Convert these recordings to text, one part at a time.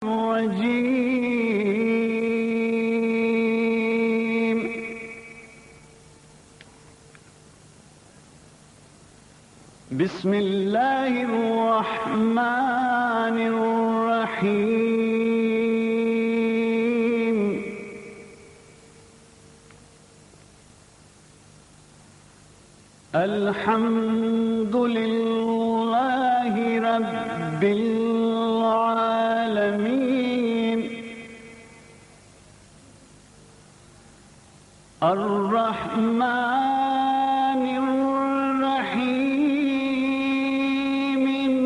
الرجيم بسم الله الرحمن الرحيم الحمد لله رب العالمين الرحمن الرحيم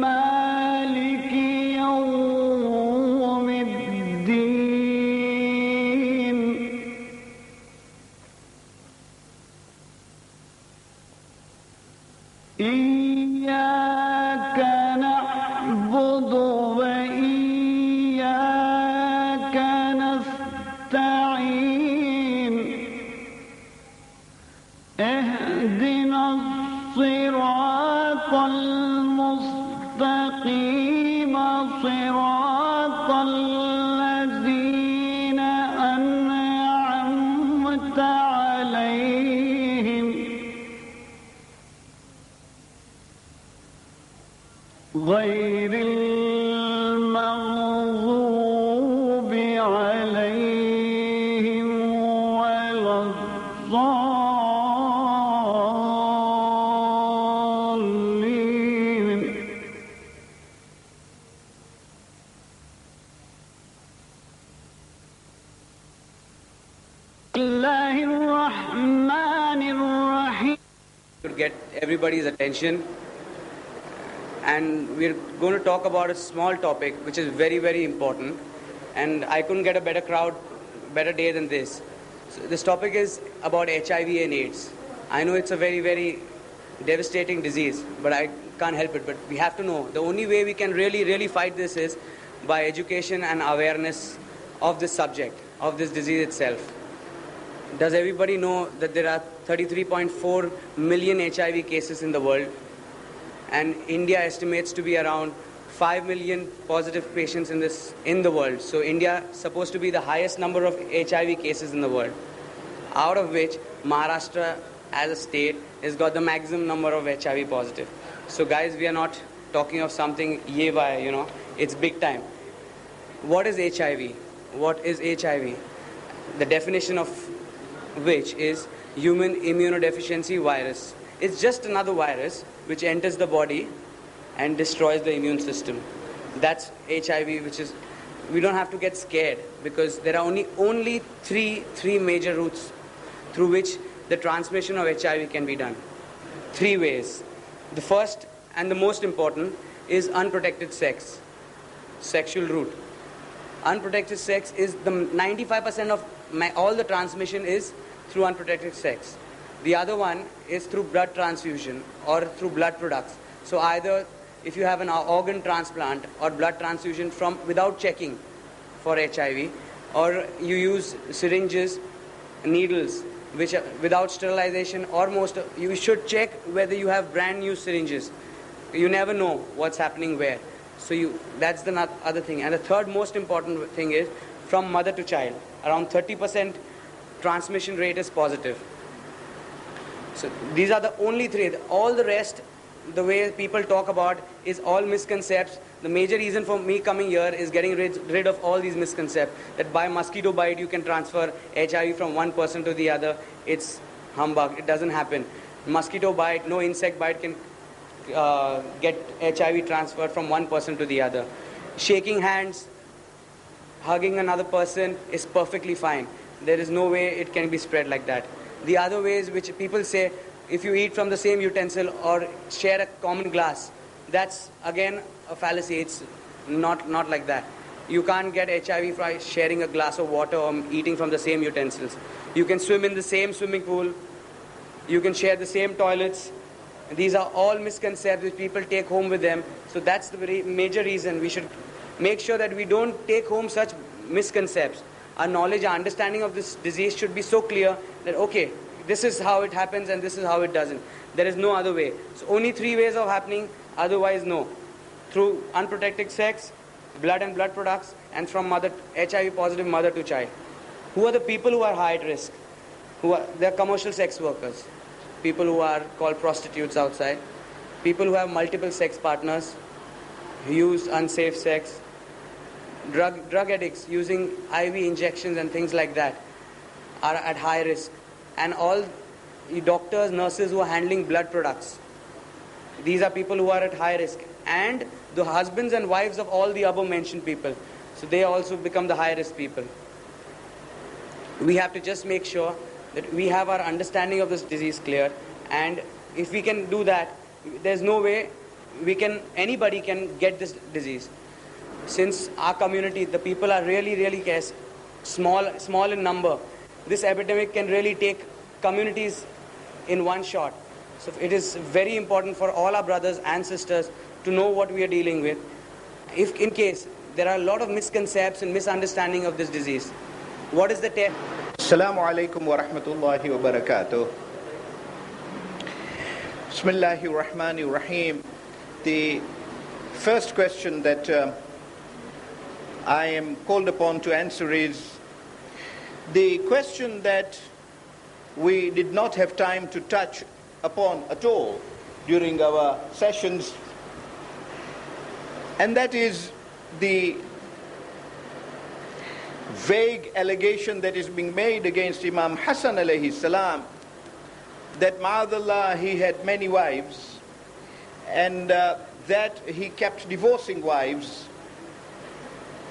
مالك يوم الدين إياك نعبد وإياك نستعين اهدنا الصراط المستقيم صراط الذين أنعمت عليهم غير المغضوب عليهم ولا الضالين بسم الله الرحمن الرحيم. To get everybody's attention, and we're going to talk about a small topic which is very, very important, and I couldn't get a better crowd, better day than this. So this topic is about HIV and AIDS. I know it's a very, very devastating disease, but I can't help it. But we have to know the only way we can really, really fight this is by education and awareness of this subject, of this disease itself. Does everybody know that there are 33.4 million HIV cases in the world? And India estimates to be around 5 million positive patients in the world. So India is supposed to be the highest number of HIV cases in the world, out of which Maharashtra as a state has got the maximum number of HIV positive. So guys, we are not talking of something it's big time. What is HIV? What is HIV? The definition of which is human immunodeficiency virus. It's just another virus which enters the body and destroys the immune system. That's HIV, which is, we don't have to get scared because there are only three major routes through which the transmission of HIV can be done. 3 ways. The first and the most important is unprotected sex, sexual route. Unprotected sex is the 95% of all the transmission is through unprotected sex. The other one is through blood transfusion or through blood products. So either if you have an organ transplant or blood transfusion from without checking for HIV, or you use syringes, needles, which are without sterilization, or you should check whether you have brand new syringes. You never know what's happening where. So that's the other thing. And the third most important thing is from mother to child. Around 30% transmission rate is positive. So these are the only 3. All the rest, the way people talk about, is all misconceptions. The major reason for me coming here is getting rid of all these misconceptions. That by mosquito bite you can transfer HIV from one person to the other. It's humbug. It doesn't happen. Mosquito bite, no insect bite can get HIV transferred from one person to the other. Shaking hands, hugging another person is perfectly fine. There is no way it can be spread like that. The other ways which people say, if you eat from the same utensil or share a common glass, that's again a fallacy. It's not like that. You can't get HIV by sharing a glass of water or eating from the same utensils. You can swim in the same swimming pool. You can share the same toilets. These are all misconceptions which people take home with them. So that's the very major reason we should make sure that we don't take home such misconceptions. Our knowledge, our understanding of this disease should be so clear that, okay, this is how it happens and this is how it doesn't. There is no other way. So only 3 ways of happening, otherwise no. Through unprotected sex, blood and blood products, and from mother, HIV positive mother to child. Who are the people who are high at risk? They are commercial sex workers, people who are called prostitutes outside, people who have multiple sex partners, who use unsafe sex, drug addicts using IV injections and things like that are at high risk, and all the doctors, nurses who are handling blood products. These are people who are at high risk, and the husbands and wives of all the above mentioned people. So they also become the high risk people. We have to just make sure that we have our understanding of this disease clear, and if we can do that, there's no way anybody can get this disease. Since our community, the people are really small in number, this epidemic can really take communities in one shot. So it is very important for all our brothers and sisters to know what we are dealing with. If in case there are a lot of misconceptions and misunderstanding of this disease, what is the test? Assalamu alaikum wa rahmatullahi wa barakatuh. Bismillahir Rahmanir Rahim. The first question that I am called upon to answer is the question that we did not have time to touch upon at all during our sessions, and that is the vague allegation that is being made against Imam Hassan alayhi salam, that ma'adallah he had many wives, and that he kept divorcing wives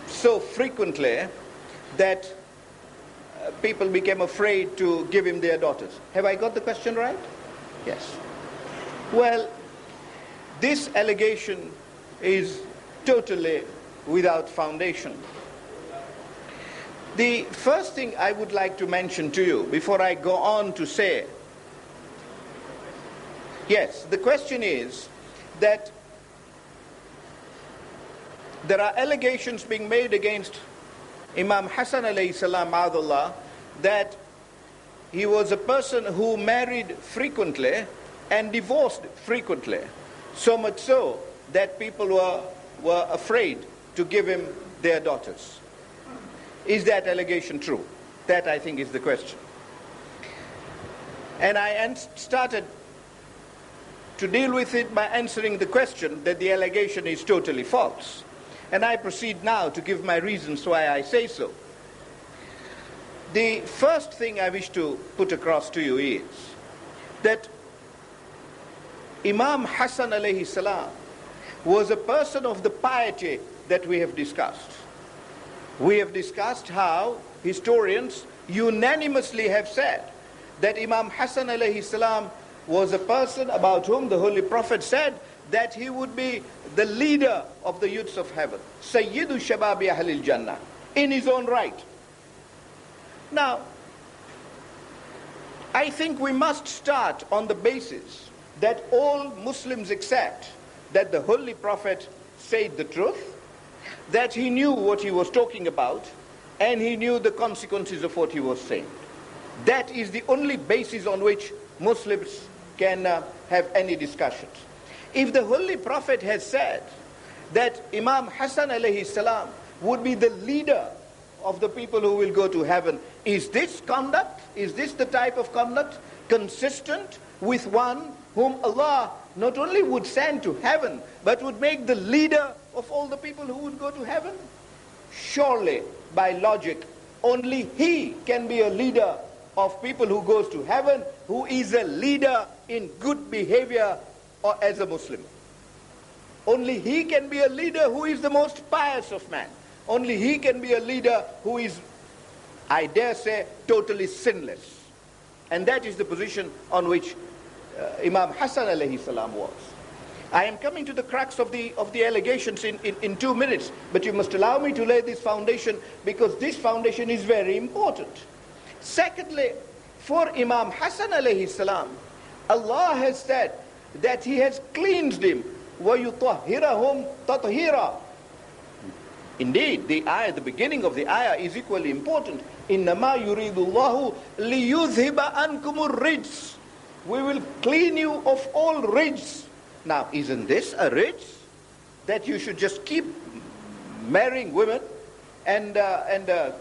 so frequently that people became afraid to give him their daughters. Have I got the question right? Yes. Well, this allegation is totally without foundation. The first thing I would like to mention to you before I go on to say, yes, the question is that there are allegations being made against Imam Hassan alayhi salam ma'adallah that he was a person who married frequently and divorced frequently, so much so that people were afraid to give him their daughters. Is that allegation true? That, I think, is the question. And I started to deal with it by answering the question that the allegation is totally false. And I proceed now to give my reasons why I say so. The first thing I wish to put across to you is that Imam Hassan alayhi salam was a person of the piety that we have discussed. We have discussed how historians unanimously have said that Imam Hassan alayhi salam was a person about whom the Holy Prophet said that he would be the leader of the youths of heaven, Sayyidu Shababi Ahlil Jannah, in his own right. Now, I think we must start on the basis that all Muslims accept that the Holy Prophet said the truth, that he knew what he was talking about, and he knew the consequences of what he was saying. That is the only basis on which Muslims can have any discussions. If the Holy Prophet has said that Imam Hassan alayhi salam would be the leader of the people who will go to heaven, is this conduct, is this the type of conduct consistent with one whom Allah not only would send to heaven, but would make the leader of all the people who would go to heaven? Surely, by logic, only he can be a leader of people who goes to heaven, who is a leader in good behavior or as a Muslim. Only he can be a leader who is the most pious of men. Only he can be a leader who is, I dare say, totally sinless. And that is the position on which Imam Hassan alayhi salam was. I am coming to the crux of the allegations in 2 minutes, but you must allow me to lay this foundation, because this foundation is very important. Secondly, for Imam Hassan alayhi salam, Allah has said that he has cleansed him, وَيُطَهِّرَهُمْ تَطْهِيرًا. Indeed, the beginning of the ayah is equally important. إِنَّمَا يُرِيدُ اللَّهُ لِيُذْهِبَ عَنْكُمُ الرِّجْسَ. We will clean you of all rijs. Now, isn't this a rijs that you should just keep marrying women and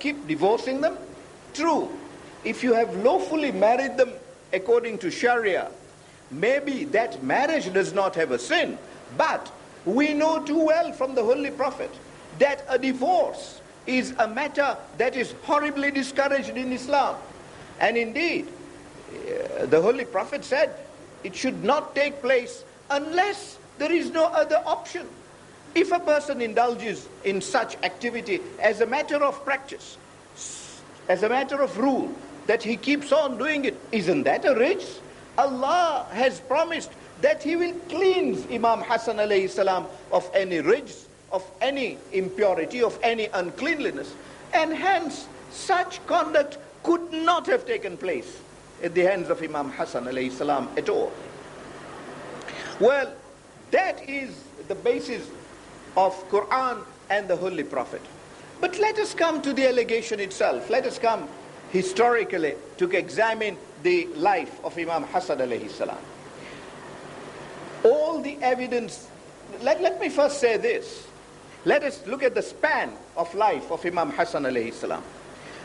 keep divorcing them? True. If you have lawfully married them according to Sharia, maybe that marriage does not have a sin. But we know too well from the Holy Prophet that a divorce is a matter that is horribly discouraged in Islam. And indeed, the Holy Prophet said it should not take place unless there is no other option. If a person indulges in such activity as a matter of practice, as a matter of rule, that he keeps on doing it, isn't that a rijs? Allah has promised that He will cleanse Imam Hassan alayhi salam of any rijs, of any impurity, of any uncleanliness. And hence, such conduct could not have taken place at the hands of Imam Hassan alayhi salam at all. Well, that is the basis of Quran and the Holy Prophet. But let us come to the allegation itself. Let us come historically to examine the life of Imam Hassan alayhi salam. All the evidence, let me first say this. Let us look at the span of life of Imam Hassan alayhi salam.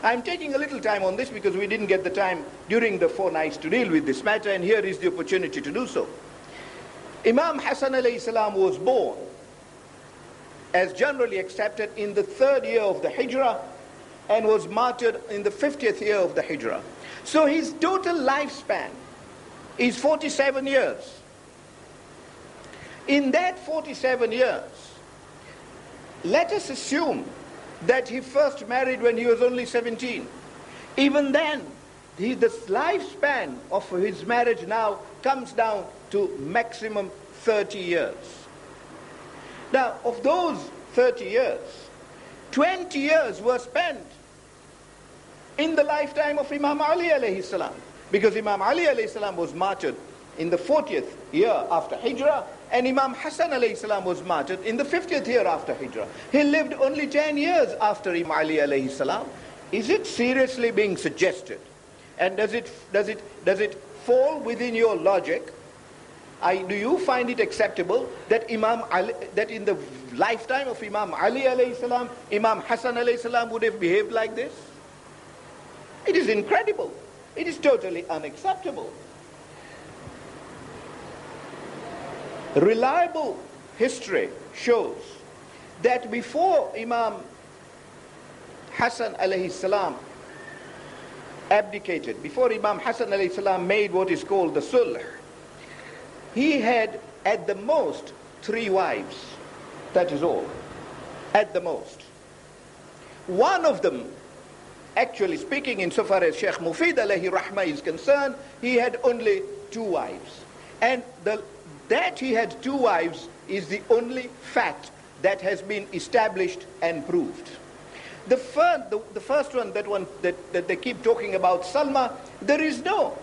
I'm taking a little time on this because we didn't get the time during the 4 nights to deal with this matter, and here is the opportunity to do so. Imam Hassan alayhi salam was born, as generally accepted, in the 3rd year of the Hijrah and was martyred in the 50th year of the Hijrah. So his total lifespan is 47 years. In that 47 years, let us assume that he first married when he was only 17. Even then, the lifespan of his marriage now comes down to maximum 30 years. Now, of those 30 years, 20 years were spent in the lifetime of Imam Ali alayhi salam, because Imam Ali alayhi salam was martyred in the 40th year after Hijrah, and Imam Hassan alayhi salam was martyred in the 50th year after Hijrah. He lived only 10 years after Imam Ali alayhi salam. Is it seriously being suggested? And does it fall within your logic? Do you find it acceptable that that in the lifetime of Imam Ali alayhi salam, Imam Hassan alayhi salam would have behaved like this? It is incredible. It is totally unacceptable. Reliable history shows that before Imam Hassan alayhi salam abdicated, before Imam Hassan alayhi salam made what is called the sulh, he had at the most 3 wives. That is all. At the most. One of them, actually speaking, insofar as Sheikh Mufid alayhi rahmah is concerned, he had only 2 wives. And that he had 2 wives is the only fact that has been established and proved. The first one that they keep talking about, Salma, there is no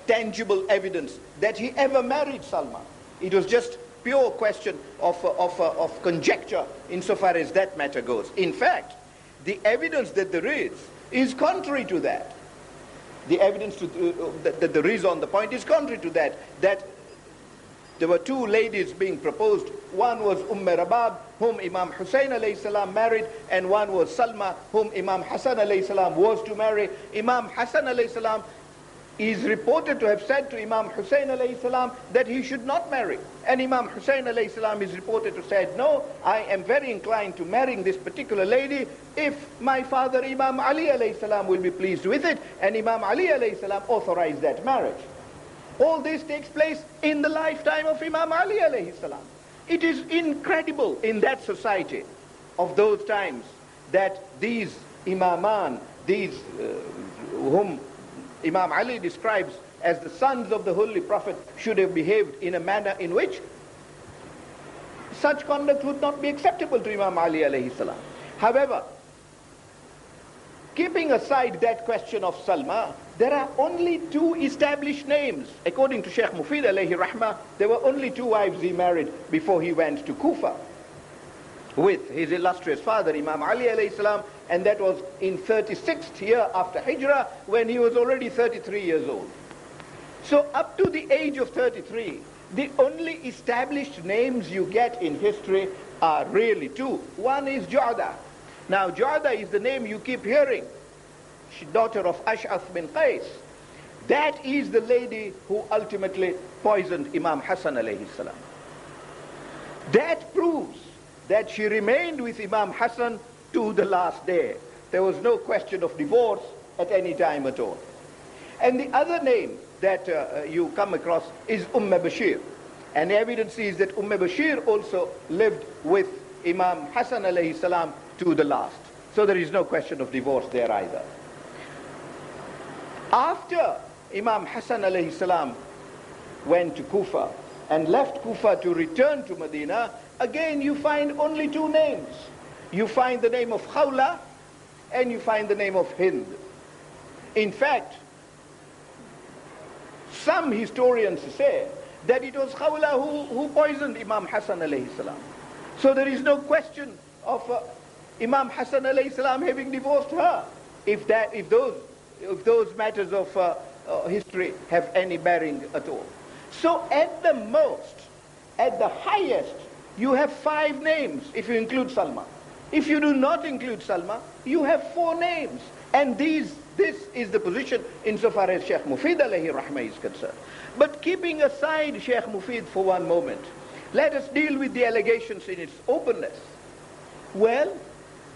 tangible evidence that he ever married Salma. It was just pure question of conjecture insofar as that matter goes. In fact, the evidence that there is contrary to that. The evidence that there is on the point is contrary to that. That there were 2 ladies being proposed. One was Rabab, whom Imam Hussein alayhi salam married, and one was Salma, whom Imam Hassan alayhi salam was to marry. Imam Hassan alayhi salam is reported to have said to Imam Hussein alayhi salam that he should not marry. And Imam Hussein alayhi salam is reported to have said, no, I am very inclined to marrying this particular lady if my father Imam Ali alayhi salam will be pleased with it. And Imam Ali alayhi salam authorized that marriage. All this takes place in the lifetime of Imam Ali alayhi salam. It is incredible in that society of those times that these imaman, whom Imam Ali describes as the sons of the Holy Prophet, should have behaved in a manner in which such conduct would not be acceptable to Imam Ali alayhi salam. However, keeping aside that question of Salma, there are only 2 established names. According to Sheikh Mufid alayhi rahmah, there were only 2 wives he married before he went to Kufa with his illustrious father Imam Ali alayhi salam, and that was in 36th year after Hijrah, when he was already 33 years old. So up to the age of 33, the only established names you get in history are really two. One is Ju'da. Now Ju'da is the name you keep hearing. She's daughter of Ash'ath bin Qais. That is the lady who ultimately poisoned Imam Hassan alayhi salam. That proves that she remained with Imam Hassan to the last day. There was no question of divorce at any time at all. And the other name that you come across is Bashir. And the evidence is that Bashir also lived with Imam Hassan alayhi salam to the last. So there is no question of divorce there either. After Imam Hassan alayhi salam went to Kufa and left Kufa to return to Medina, again you find only two names. You find the name of Khawla and you find the name of Hind. In fact, some historians say that it was Khawla who poisoned Imam Hassan alayhi salam. So there is no question of Imam Hassan alayhi salam having divorced her, if those matters of history have any bearing at all. So at the most, at the highest, you have 5 names if you include Salma. If you do not include Salma, you have 4 names. And this is the position insofar as Sheikh Mufid alayhi rahmah is concerned. But keeping aside Sheikh Mufid for one moment, let us deal with the allegations in its openness. Well,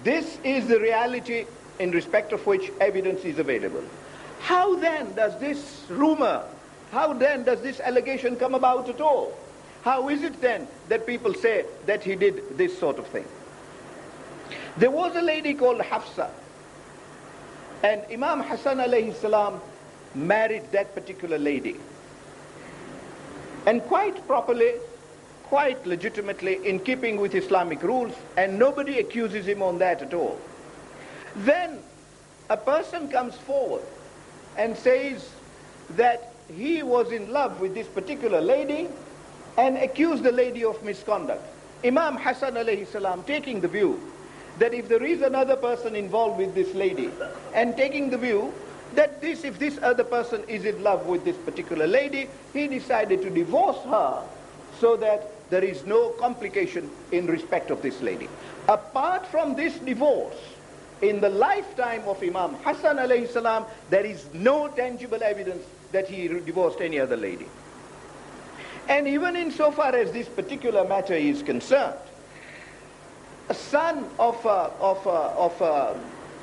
this is the reality in respect of which evidence is available. How then does this rumor, how then does this allegation come about at all? How is it then that people say that he did this sort of thing? There was a lady called Hafsa, and Imam Hassan alayhi salam married that particular lady. And quite properly, quite legitimately, in keeping with Islamic rules, and nobody accuses him on that at all. Then a person comes forward and says that he was in love with this particular lady and accused the lady of misconduct. Imam Hassan alayhi salam taking the view that if there is another person involved with this lady, and taking the view that if this other person is in love with this particular lady, he decided to divorce her so that there is no complication in respect of this lady. Apart from this divorce, in the lifetime of Imam Hassan alayhi salam, there is no tangible evidence that he divorced any other lady. And even insofar as this particular matter is concerned, a son of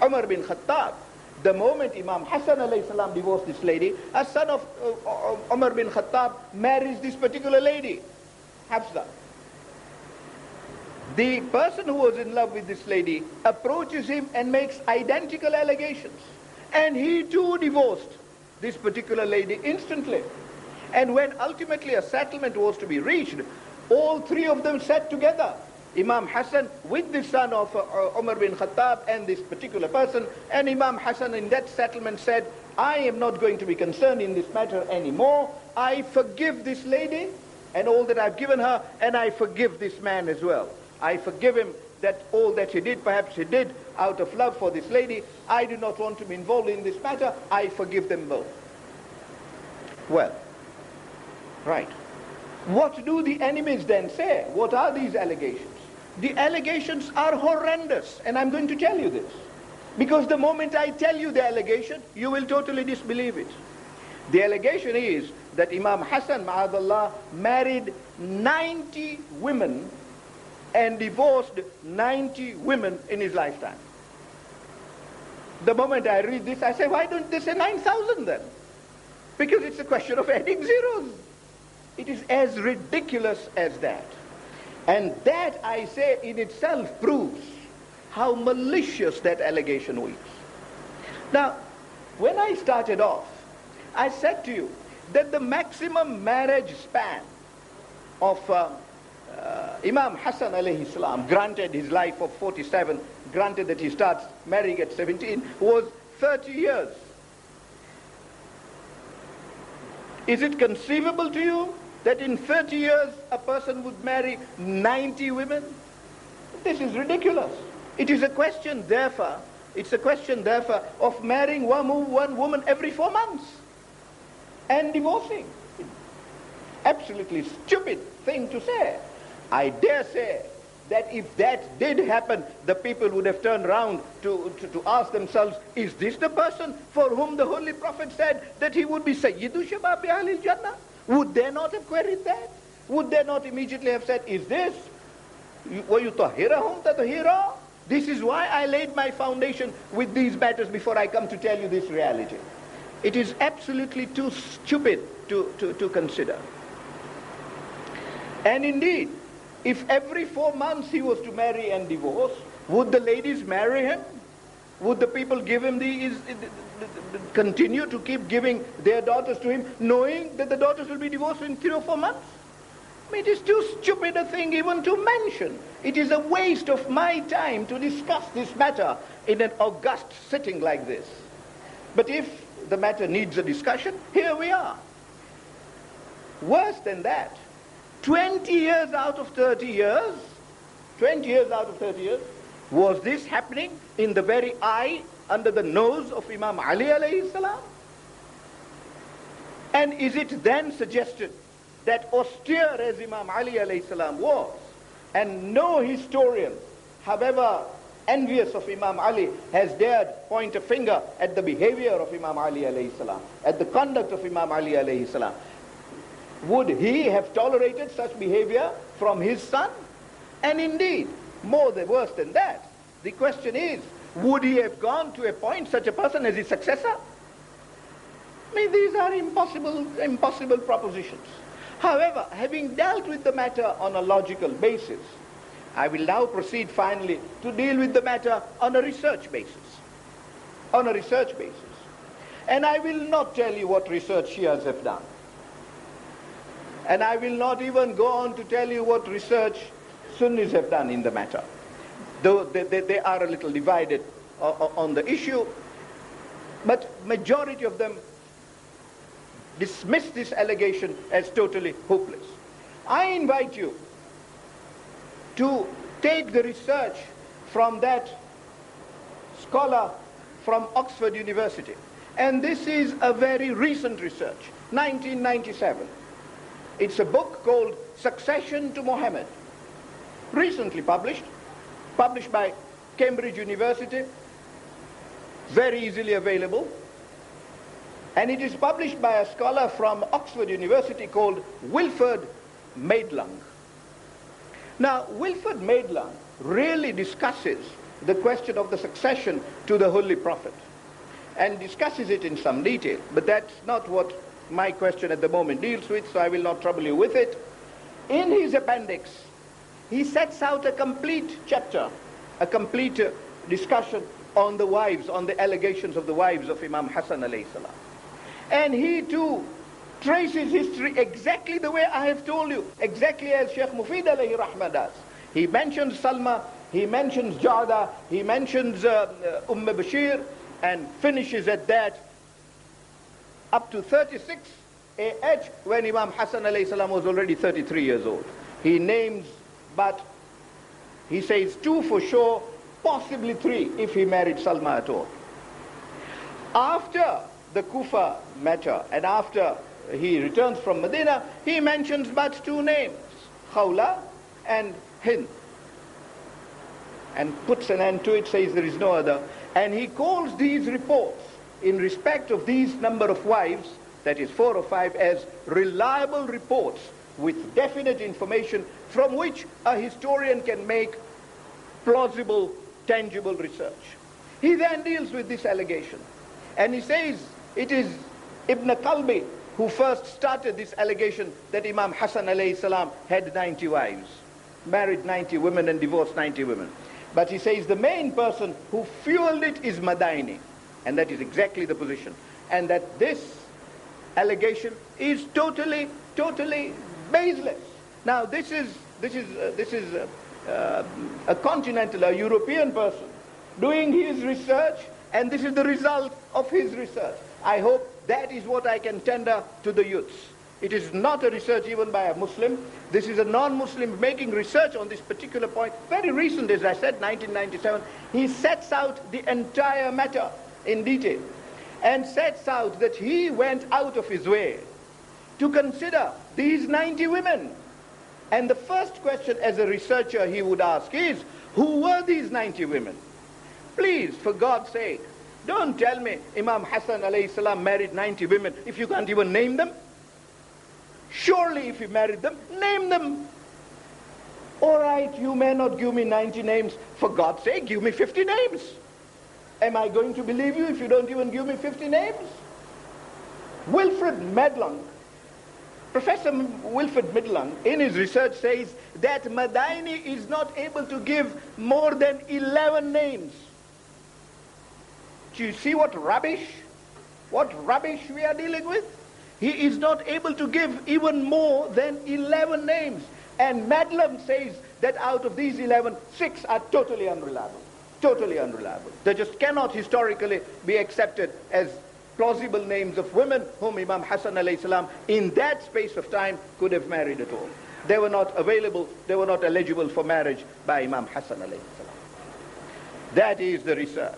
Umar bin Khattab, the moment Imam Hassan alayhi salam divorced this lady, a son of Umar bin Khattab marries this particular lady, Hafsa. The person who was in love with this lady approaches him and makes identical allegations. And he too divorced this particular lady instantly. And when ultimately a settlement was to be reached, all 3 of them sat together. Imam Hassan with the son of Umar bin Khattab and this particular person, and Imam Hassan in that settlement said, I am not going to be concerned in this matter anymore. I forgive this lady and all that I've given her, and I forgive this man as well. I forgive him that all that he did, perhaps he did out of love for this lady. I do not want to be involved in this matter. I forgive them both. Well, right. What do the enemies then say? What are these allegations? The allegations are horrendous, and I'm going to tell you this. Because the moment I tell you the allegation, you will totally disbelieve it. The allegation is that Imam Hassan, ma'adallah, married 90 women and divorced 90 women in his lifetime. The moment I read this, I say, why don't they say 9,000 then? Because it's a question of adding zeros. It is as ridiculous as that. And that, I say, in itself proves how malicious that allegation is. Now, when I started off, I said to you that the maximum marriage span of Imam Hassan alayhi salam, granted his life of 47, granted that he starts marrying at 17, was 30 years. Is it conceivable to you that in 30 years a person would marry 90 women? This is ridiculous. It is a question, therefore, of marrying one woman every 4 months and divorcing. Absolutely stupid thing to say. I dare say that if that did happen, the people would have turned round to ask themselves, is this the person for whom the Holy Prophet said that he would be Sayyidu Shababi Ahlil Jannah? Would they not have queried that? Would they not immediately have said, is this? وَيُطَهِّرَهُمْ تَطْهِيرًا? This is why I laid my foundation with these matters before I come to tell you this reality. It is absolutely too stupid to consider. And indeed, if every 4 months he was to marry and divorce, would the ladies marry him? Would the people give him continue to keep giving their daughters to him, knowing that the daughters will be divorced in 3 or 4 months? I mean, it is too stupid a thing even to mention. It is a waste of my time to discuss this matter in an august sitting like this. But if the matter needs a discussion, here we are. Worse than that, 20 years out of 30 years, 20 years out of 30 years, was this happening in the very eye, under the nose of Imam Ali alayhi salam? And is it then suggested that austere as Imam Ali alayhi salam was, and no historian, however envious of Imam Ali, has dared point a finger at the behavior of Imam Ali alayhi salam, at the conduct of Imam Ali alayhi salam, would he have tolerated such behavior from his son? And indeed, worse than that, the question is, would he have gone to appoint such a person as his successor? I mean, these are impossible propositions. However, having dealt with the matter on a logical basis, I will now proceed finally to deal with the matter on a research basis. On a research basis. And I will not tell you what research Shias have done. And I will not even go on to tell you what research Sunnis have done in the matter, though they are a little divided on the issue. But majority of them dismiss this allegation as totally hopeless. I invite you to take the research from that scholar from Oxford University. And this is a very recent research, 1997. It's a book called Succession to Muhammad, recently published by Cambridge University, very easily available. And it is published by a scholar from Oxford University called Wilfred Maidlung. Now, Wilfred Maidlung really discusses the question of the succession to the Holy Prophet, and discusses it in some detail, but that's not what my question at the moment deals with, so I will not trouble you with it. In his appendix, he sets out a complete chapter, a complete discussion on the wives, on the allegations of the wives of Imam Hassan alayhi salam. And he too traces history exactly the way I have told you, exactly as Sheikh Mufid alayhi rahmah does. He mentions Salma, he mentions Jada, he mentions Bashir, and finishes at that up to 36 AH, when Imam Hassan alayhi salam was already 33 years old. He names, but he says 2 for sure, possibly 3 if he married Salma at all. After the Kufa matter, and after he returns from Medina, he mentions but 2 names, Khawla and Hind, and puts an end to it, says there is no other. And he calls these reports, in respect of these number of wives, that is 4 or 5, as reliable reports with definite information from which a historian can make plausible, tangible research. He then deals with this allegation, and he says it is Ibn Qalbi who first started this allegation that Imam Hassan alayhi salam had 90 wives, married 90 women and divorced 90 women. But he says the main person who fueled it is Madaini, and that is exactly the position, and that this allegation is totally baseless. Now this is a continental, a European person doing his research, and this is the result of his research. I hope that is what I can tender to the youths. It is not a research even by a Muslim. This is a non-Muslim making research on this particular point. Very recent, as I said, 1997. He sets out the entire matter in detail, and sets out that he went out of his way to consider these 90 women And the first question as a researcher he would ask is, who were these 90 women? Please, for God's sake, don't tell me Imam Hassan alayhi salam married 90 women if you can't even name them. Surely if he married them, name them. All right, you may not give me 90 names. For God's sake, give me 50 names. Am I going to believe you if you don't even give me 50 names? Wilfred Medlung, Professor Wilfred Medlung, in his research says that Madaini is not able to give more than 11 names. Do you see what rubbish we are dealing with? He is not able to give even more than 11 names. And Medlung says that out of these 11, 6 are totally unreliable. Totally unreliable. They just cannot historically be accepted as plausible names of women whom Imam Hassan alayhi salam in that space of time could have married at all. They were not available, they were not eligible for marriage by Imam Hassan alayhi salam. That is the research.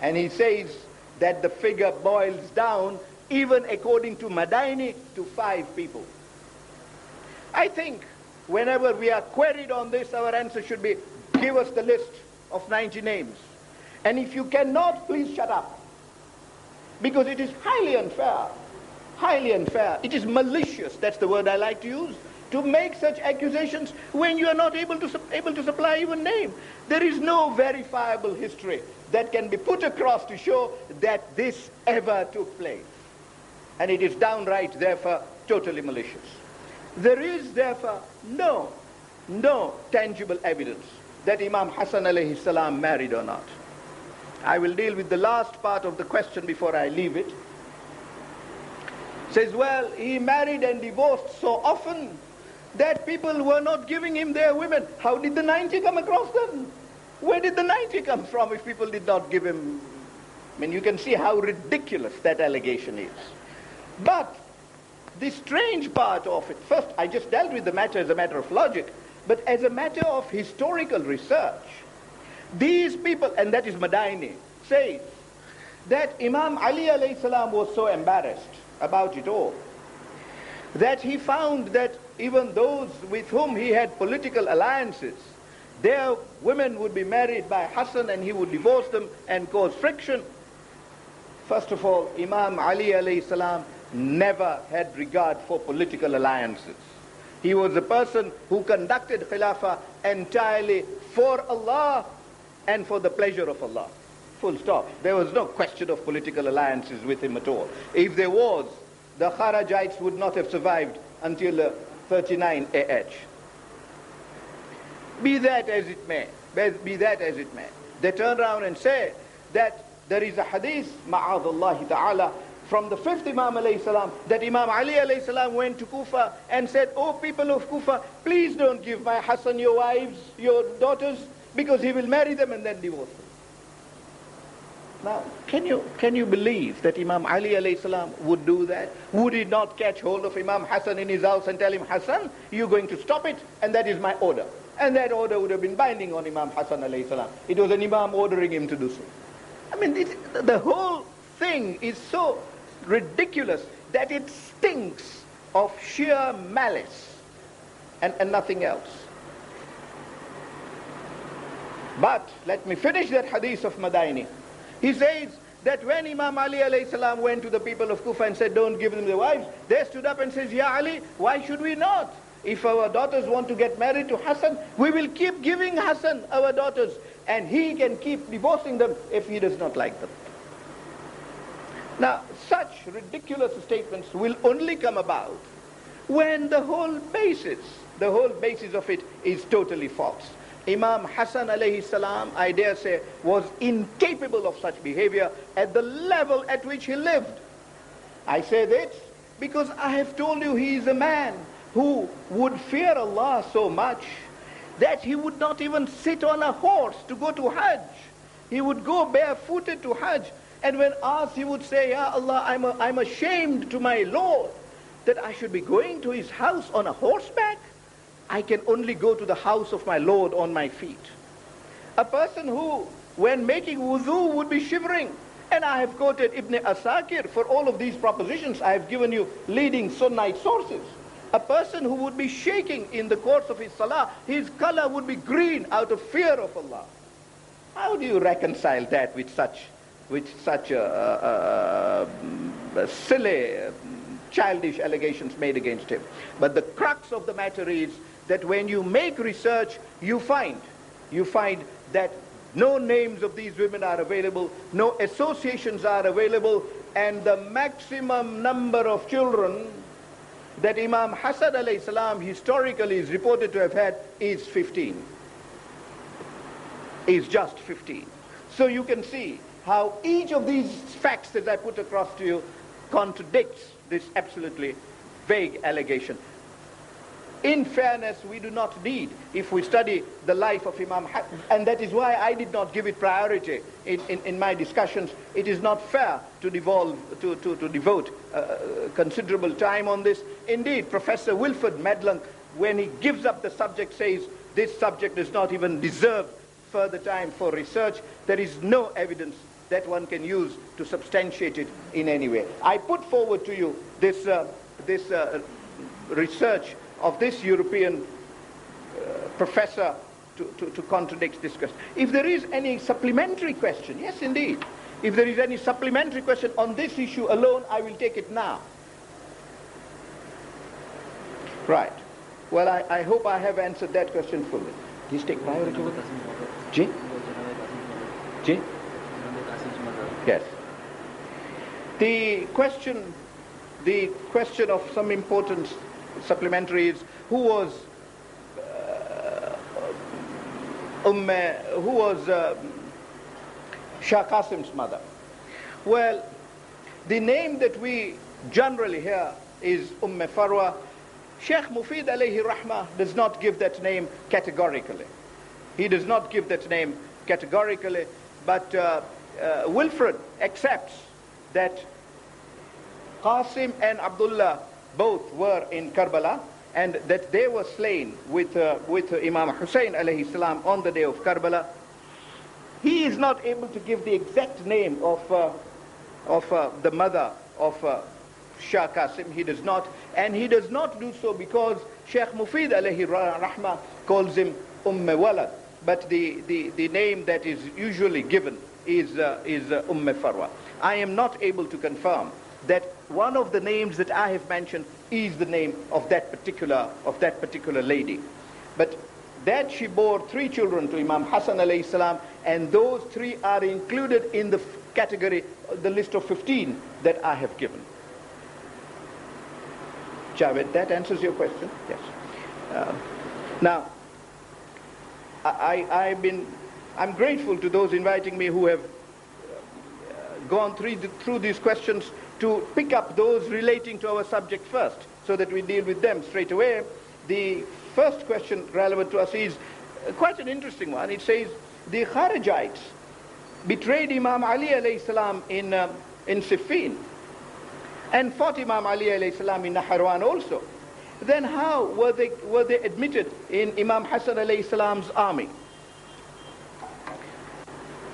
And he says that the figure boils down, even according to Madaini, to 5 people. I think whenever we are queried on this, our answer should be, give us the list of 90 names. And if you cannot, please shut up. Because it is highly unfair. Highly unfair. It is malicious, that's the word I like to use, to make such accusations when you are not able to supply even name. There is no verifiable history that can be put across to show that this ever took place. And it is downright, therefore, totally malicious. There is, therefore, no tangible evidence that Imam Hassan alayhi salam married or not. I will deal with the last part of the question before I leave it. Says, well, he married and divorced so often that people were not giving him their women. How did the 90 come across them? Where did the 90 come from if people did not give him? I mean, you can see how ridiculous that allegation is. But the strange part of it, first, I just dealt with the matter as a matter of logic, but as a matter of historical research, these people, and that is Madaini, says that Imam Ali alayhi salam was so embarrassed about it all that he found that even those with whom he had political alliances, their women would be married by Hassan and he would divorce them and cause friction. First of all, Imam Ali alayhi salam never had regard for political alliances. He was a person who conducted Khilafah entirely for Allah and for the pleasure of Allah. Full stop. There was no question of political alliances with him at all. If there was, the Kharajites would not have survived until 39 AH. Be that as it may, they turn around and say that there is a hadith, ma'adallahi ta'ala, from the 5th Imam alayhi salam, that Imam Ali alayhi salam went to Kufa and said, oh people of Kufa, please don't give my Hassan your wives, your daughters, because he will marry them and then divorce them. Now, can you believe that Imam Ali alayhi salam would do that? Would he not catch hold of Imam Hassan in his house and tell him, Hassan, you're going to stop it, and that is my order. And that order would have been binding on Imam Hassan alayhi salam. It was an Imam ordering him to do so. I mean, the whole thing is so ridiculous that it stinks of sheer malice and nothing else. But let me finish that hadith of Madaini. He says that when Imam Ali alayhi salam went to the people of Kufa and said, don't give them their wives, they stood up and says, Ya Ali, why should we not? If our daughters want to get married to Hassan, we will keep giving Hassan our daughters, and he can keep divorcing them if he does not like them. Now, such ridiculous statements will only come about when the whole basis of it is totally false. Imam Hassan alayhi salam, I dare say, was incapable of such behavior at the level at which he lived. I say this because I have told you he is a man who would fear Allah so much that he would not even sit on a horse to go to Hajj. He would go barefooted to Hajj. And when asked, he would say, Ya Allah, I'm ashamed to my Lord that I should be going to his house on a horseback. I can only go to the house of my Lord on my feet. A person who, when making wudu, would be shivering. And I have quoted Ibn Asakir for all of these propositions. I have given you leading Sunnite sources. A person who would be shaking in the course of his salah, his color would be green out of fear of Allah. How do you reconcile that with such silly, childish allegations made against him? But the crux of the matter is that when you make research, you find that no names of these women are available, no associations are available, and the maximum number of children that Imam Hassan alayhi salam historically is reported to have had is 15. Is just 15. So you can see how each of these facts that I put across to you contradicts this absolutely vague allegation. In fairness, we do not need, if we study the life of Imam Hassan, and that is why I did not give it priority in my discussions. It is not fair to devote considerable time on this. Indeed, Professor Wilfred Medlunk, when he gives up the subject, says this subject does not even deserve further time for research. There is no evidence that one can use to substantiate it in any way. I put forward to you this research of this European professor to contradict this question. If there is any supplementary question, yes indeed, if there is any supplementary question on this issue alone, I will take it now. Right. Well, I hope I have answered that question fully. Please take priority over that. Ji? Ji? Yes. The question of some importance supplementary is who was Shah Qasim's mother? Well, the name that we generally hear is Farwa. Sheikh Mufid alayhi rahmah does not give that name categorically. He does not give that name categorically, but Wilfred accepts that Qasim and Abdullah both were in Karbala, and that they were slain with Imam Hussein alayhi salam on the day of Karbala. He is not able to give the exact name of the mother of Shah Qasim. He does not, and he does not do so because Sheikh Mufid alayhi rahmah calls him Walad, but the name that is usually given is Farwa. I am not able to confirm that one of the names that I have mentioned is the name of that particular lady, but that she bore 3 children to Imam Hassan alayhi salam, and those 3 are included in the category, the list of 15 that I have given. Javed, that answers your question? Yes. Now, I'm grateful to those inviting me who have gone through these questions to pick up those relating to our subject first, so that we deal with them straight away. The first question relevant to us is quite an interesting one. It says, the Kharijites betrayed Imam Ali alayhi salam in Siffin, and fought Imam Ali alayhi salam in Naharawan also. Then how were they admitted in Imam Hassan alayhi salam's army?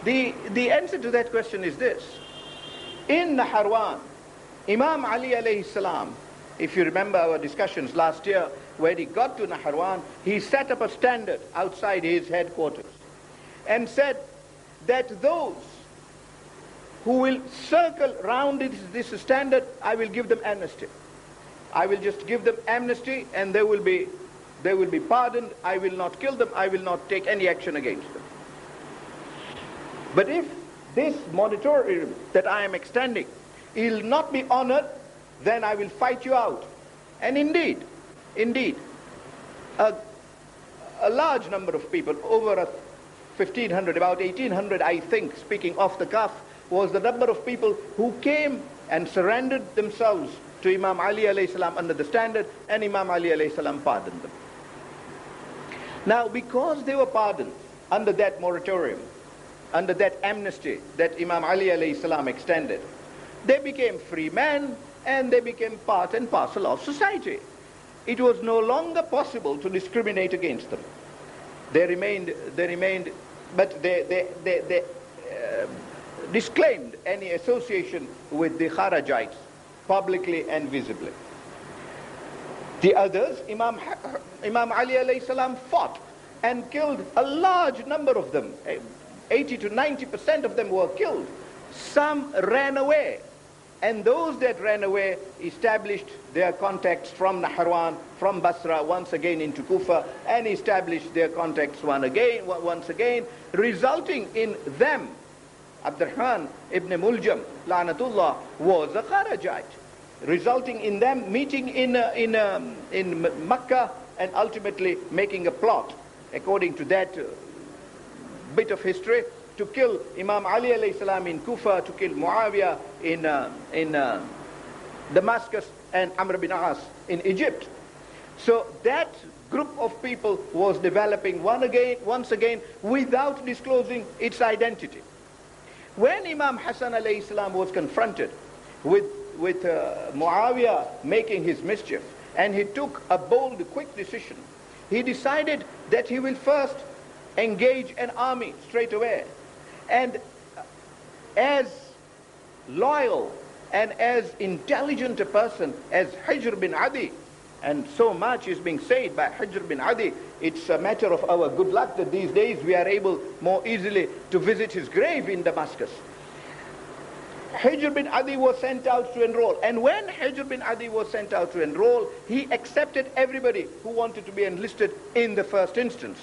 The answer to that question is this. In Naharawan, Imam Ali alayhi salam, if you remember our discussions last year, when he got to Naharawan, he set up a standard outside his headquarters and said that those who will circle round this standard, I will give them amnesty. I will just give them amnesty, and they will be pardoned. I will not kill them. I will not take any action against them. But if this moratorium that I am extending will not be honored, then I will fight you out. And indeed, a large number of people, over 1,500, about 1,800, I think, speaking off the cuff, was the number of people who came and surrendered themselves to Imam Ali alayhi salam under the standard, and Imam Ali alayhi salam pardoned them. Now, because they were pardoned under that moratorium, under that amnesty that Imam Ali alayhi salam extended, they became free men, and they became part and parcel of society. It was no longer possible to discriminate against them. They remained, but they disclaimed any association with the Kharijites publicly and visibly. The others, Imam Ali alayhi salam fought and killed a large number of them. 80 to 90% of them were killed. Some ran away. And those that ran away established their contacts from Nahrawan, from Basra, once again into Kufa, and established their contacts once again, resulting in them. Abdurrahman ibn Muljam, La'natullah, was a Kharajite, resulting in them meeting in Makkah and ultimately making a plot, according to that bit of history, to kill Imam Ali alayhi salam in Kufa, to kill Muawiyah in Damascus, and Amr bin As in Egypt. So that group of people was developing once again without disclosing its identity. When Imam Hassan alayhi salam was confronted with Muawiyah making his mischief, and he took a bold, quick decision, he decided that he will first engage an army straight away. And as loyal and as intelligent a person as Hijr bin Adi, and so much is being said by Hijr bin Adi, it's a matter of our good luck that these days we are able more easily to visit his grave in Damascus. Hijr bin Adi was sent out to enroll, and when Hijr bin Adi was sent out to enroll, he accepted everybody who wanted to be enlisted in the first instance.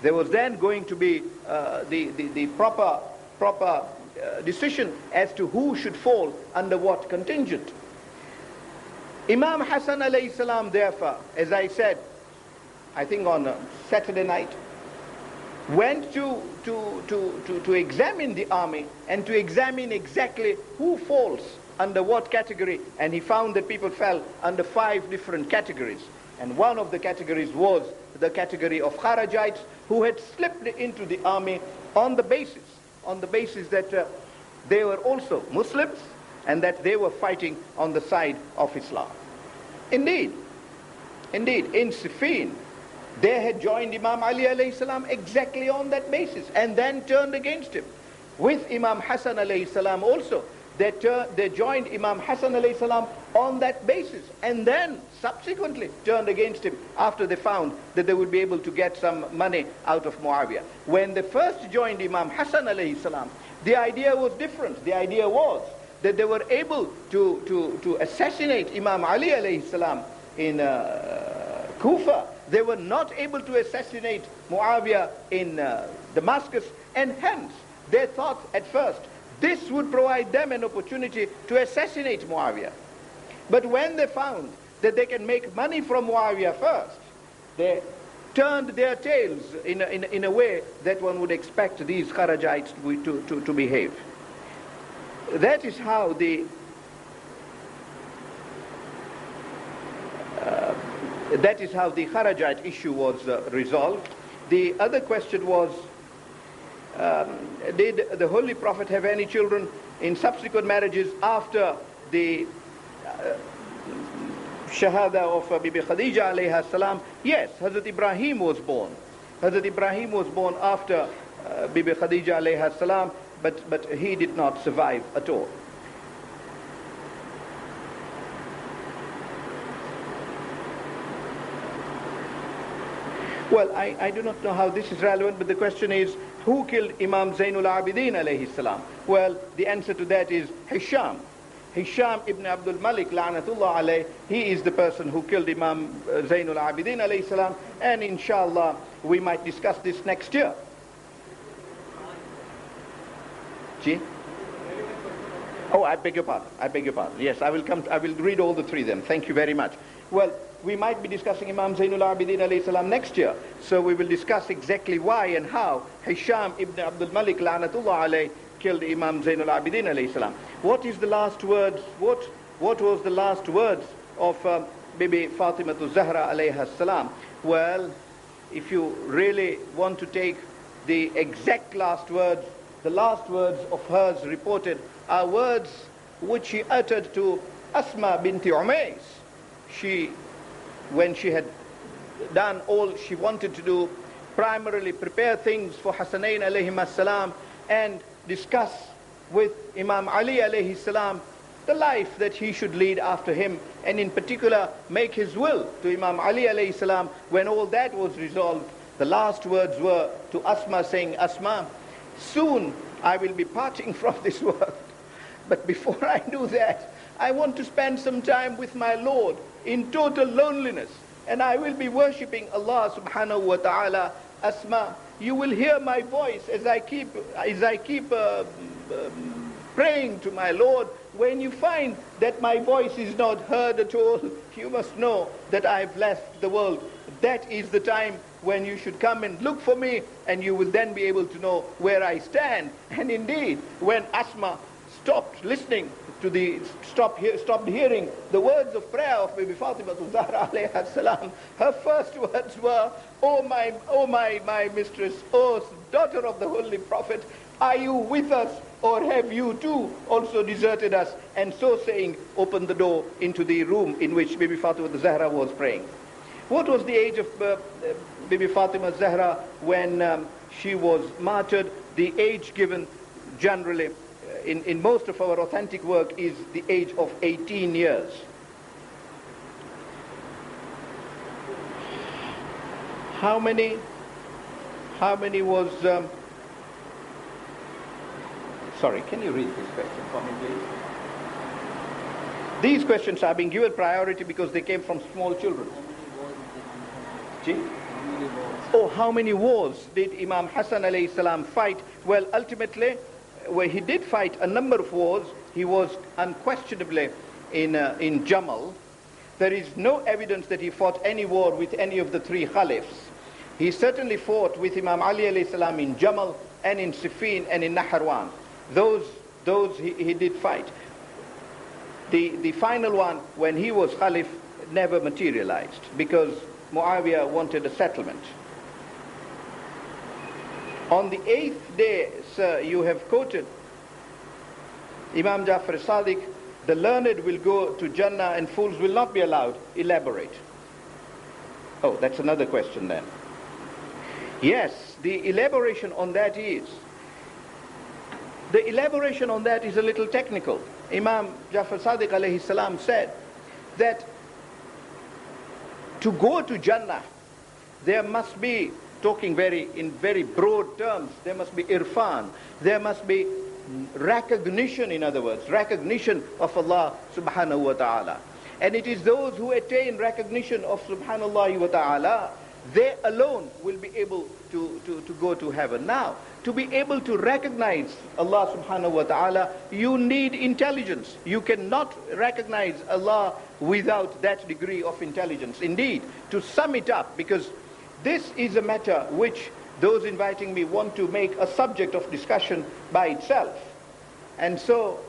There was then going to be the proper decision as to who should fall under what contingent. Imam Hassan alayhi salam, therefore, as I said, I think on a Saturday night, went to examine the army and to examine exactly who falls under what category, and he found that people fell under 5 different categories. And one of the categories was the category of Kharajites, who had slipped into the army on the basis that they were also Muslims and that they were fighting on the side of Islam. Indeed, in Siffin, they had joined Imam Ali alayhi salam exactly on that basis, and then turned against him. With Imam Hassan alayhi salam also, they joined Imam Hassan alayhi salam on that basis, and then subsequently turned against him after they found that they would be able to get some money out of Muawiyah. When they first joined Imam Hassan alayhi salam, the idea was different. The idea was that they were able to assassinate Imam Ali alayhi salam in Kufa. They were not able to assassinate Muawiyah in Damascus, and hence they thought at first this would provide them an opportunity to assassinate Muawiyah. But when they found that they can make money from Muawiyah first, they turned their tails in a way that one would expect these Kharajites to behave. That is how the Kharajite issue was resolved. The other question was, did the Holy Prophet have any children in subsequent marriages after the Shahada of Bibi Khadija alayha salam? Yes, Hazrat Ibrahim was born. Hazrat Ibrahim was born after Bibi Khadija alayha salam, but he did not survive at all. Well, I do not know how this is relevant, but the question is, who killed Imam Zainul Abidin alayhi salam? Well, the answer to that is Hisham. Hisham ibn Abdul Malik, la'natullah alayh, he is the person who killed Imam Zainul Abidin alayhi salam, and inshallah we might discuss this next year. Gee? Oh, I beg your pardon. Yes, I will read all the 3 then. Thank you very much. Well, we might be discussing Imam Zainul Abidin alayhi salam next year. So we will discuss exactly why and how Hisham ibn Abdul Malik, la'natullah alayh, killed Imam Zainul Abidin alayhi salam. What is the last words? What was the last words of Bibi Fatema Zahra alayha salam? Well, if you really want to take the exact last words, the last words of hers reported are words which she uttered to Asma binti Umays. When she had done all she wanted to do, primarily prepare things for Hassanain alayhim as-salam and discuss with Imam Ali alayhi salam the life that he should lead after him, and in particular make his will to Imam Ali alayhi salam. When all that was resolved, the last words were to Asma, saying, Asma, soon I will be parting from this world. But before I do that, I want to spend some time with my Lord in total loneliness. And I will be worshipping Allah subhanahu wa ta'ala. Asma, you will hear my voice as I keep praying to my Lord. When you find that my voice is not heard at all, you must know that I've left the world. That is the time when you should come and look for me, and you will then be able to know where I stand. And indeed, when Asma stopped listening to stopped hearing the words of prayer of Bibi Fatema Zahra alayha salam, her first words were, oh my mistress, oh daughter of the Holy Prophet, are you with us, or have you too also deserted us? And so saying, opened the door into the room in which Bibi Fatema Zahra was praying. What was the age of Bibi Fatema Zahra when she was martyred? The age given generally in most of our authentic work is the age of 18 years. How many was... sorry, can you read this question for me, please? These questions are being given priority because they came from small children. Oh, how many wars did Imam Hassan alayhi salam fight? Well, ultimately, he did fight a number of wars. He was unquestionably in Jamal. There is no evidence that he fought any war with any of the three caliphs. He certainly fought with Imam Ali alayhi salam in Jamal and in Siffin and in Naharawan. Those he did fight. The final one, when he was Khalif, never materialized because Muawiyah wanted a settlement. On the 8th day, sir, you have quoted Imam Jafar Sadiq, the learned will go to Jannah and fools will not be allowed. Elaborate. Oh, that's another question then. Yes, the elaboration on that is a little technical. Imam Jafar Sadiq alayhi salam said that to go to Jannah, there must be, talking in very broad terms, there must be irfan, there must be recognition, in other words, recognition of Allah subhanahu wa ta'ala. And it is those who attain recognition of subhanallah wa ta'ala, they alone will be able to go to heaven. Now, to be able to recognize Allah subhanahu wa ta'ala, you need intelligence. You cannot recognize Allah without that degree of intelligence. Indeed, to sum it up, because this is a matter which those inviting me want to make a subject of discussion by itself. And so,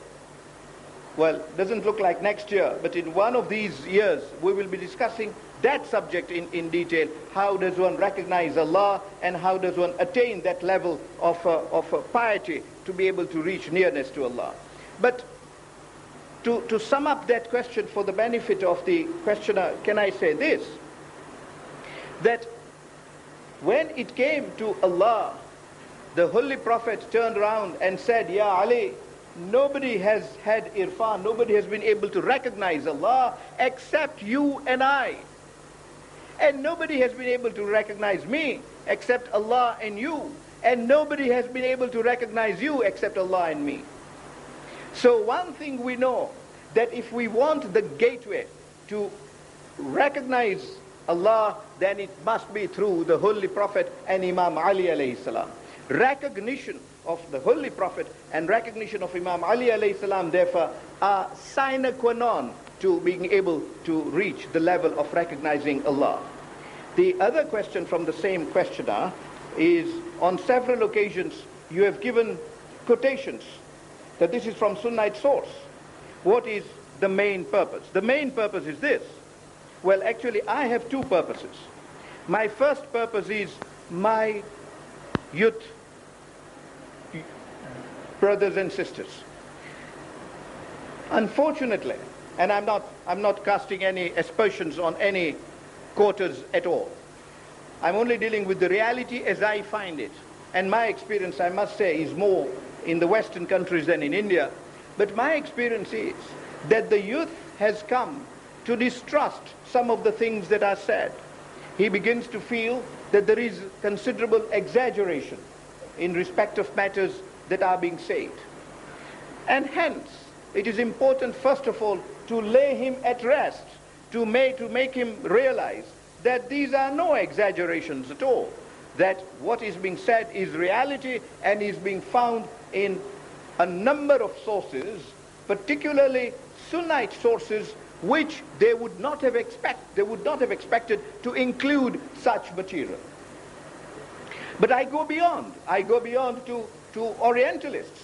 well, doesn't look like next year, but in one of these years, we will be discussing that subject in detail. How does one recognize Allah, and how does one attain that level of piety to be able to reach nearness to Allah? But to sum up that question for the benefit of the questioner, can I say this? That when it came to Allah, the Holy Prophet turned around and said, Ya Ali, nobody has had irfan, nobody has been able to recognize Allah except you and I. And nobody has been able to recognize me except Allah and you. And nobody has been able to recognize you except Allah and me. So one thing we know, that if we want the gateway to recognize Allah, then it must be through the Holy Prophet and Imam Ali alayhi salam. Recognition of the Holy Prophet and recognition of Imam Ali alayhi salam, therefore, are sine qua non to being able to reach the level of recognizing Allah. The other question from the same questioner is, on several occasions you have given quotations that this is from Sunnite source. What is the main purpose? The main purpose is this. Well, actually, I have two purposes. My first purpose is my youth brothers and sisters. Unfortunately, and I'm not casting any aspersions on any quarters at all. I'm only dealing with the reality as I find it. And my experience, I must say, is more in the Western countries than in India. But my experience is that the youth has come to distrust some of the things that are said. He begins to feel that there is considerable exaggeration in respect of matters that are being said. And hence, it is important, first of all, to lay him at rest, to make him realize that these are no exaggerations at all, that what is being said is reality and is being found in a number of sources, particularly Sunnite sources, which they would not have expected to include such material. But I go beyond to Orientalists.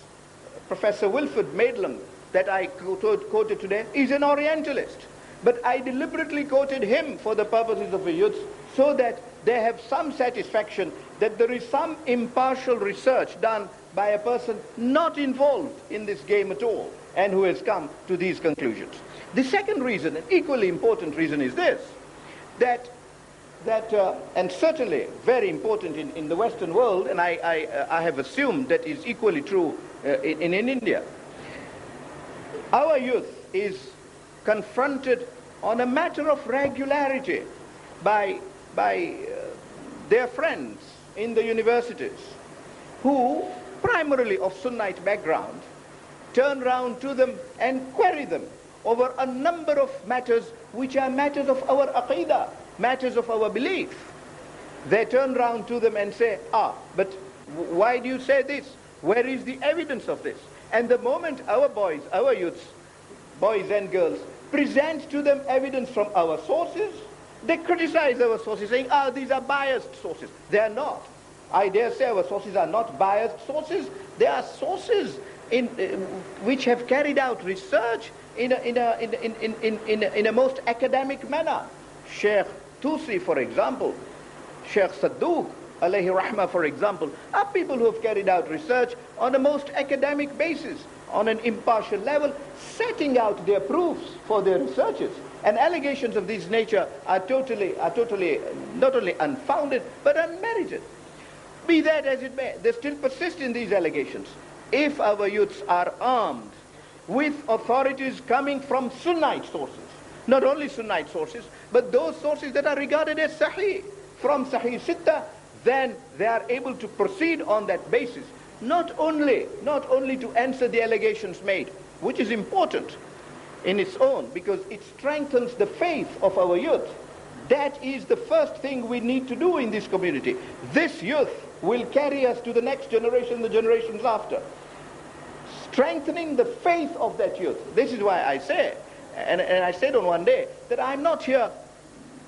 Professor Wilfred Maitland, that I quoted today, is an Orientalist. But I deliberately quoted him for the purposes of the youth, so that they have some satisfaction that there is some impartial research done by a person not involved in this game at all, and who has come to these conclusions. The second reason, an equally important reason, is this, that and certainly very important in the Western world, and I have assumed that is equally true in India. Our youth is confronted on a matter of regularity by their friends in the universities, who, primarily of Sunnite background, turn round to them and query them over a number of matters which are matters of our aqidah, matters of our belief. They turn round to them and say, but why do you say this? Where is the evidence of this? And the moment our boys, our youths, boys and girls, present to them evidence from our sources, they criticize our sources, saying, these are biased sources. They are not. I dare say our sources are not biased sources. They are sources which have carried out research in a most academic manner. Sheikh Tusi, for example, Sheikh Sadduq, alayhi rahmah, for example, are people who have carried out research on a most academic basis, on an impartial level, setting out their proofs for their researches. And allegations of this nature are totally not only unfounded, but unmerited. Be that as it may, they still persist in these allegations. If our youths are armed with authorities coming from Sunnite sources, not only Sunnite sources, but those sources that are regarded as Sahih, from Sahih Sitta, then they are able to proceed on that basis, not only to answer the allegations made, which is important in its own, because it strengthens the faith of our youth. That is the first thing we need to do in this community. This youth will carry us to the next generation, the generations after. Strengthening the faith of that youth. This is why I say, and I said on one day, that I'm not here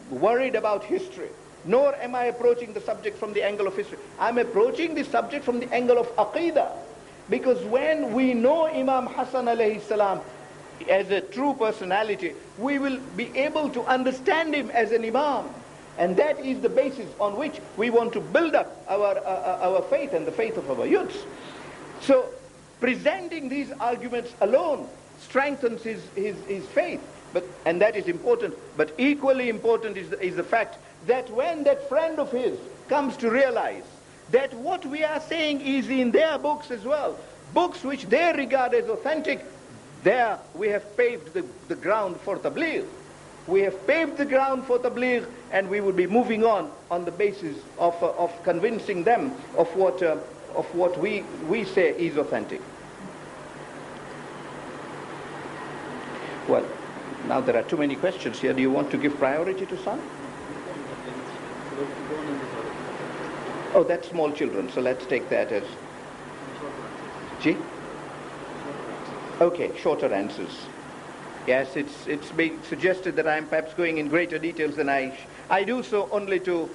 worried about history, nor am I approaching the subject from the angle of history. I'm approaching the subject from the angle of aqidah. Because when we know Imam Hassan alayhi salam as a true personality, we will be able to understand him as an imam. And that is the basis on which we want to build up our faith and the faith of our youths. So presenting these arguments alone strengthens his faith. And that is important. But equally important is the fact that when that friend of his comes to realize that what we are saying is in their books as well, books which they regard as authentic, there we have paved the ground for tabligh. We have paved the ground for tabligh, and we will be moving on the basis of convincing them of what we say is authentic. Well, now there are too many questions here. Do you want to give priority to some? Oh, that's small children, so let's take that as... Gee? Okay, shorter answers. Yes, it's being suggested that I am perhaps going in greater details than I do so only to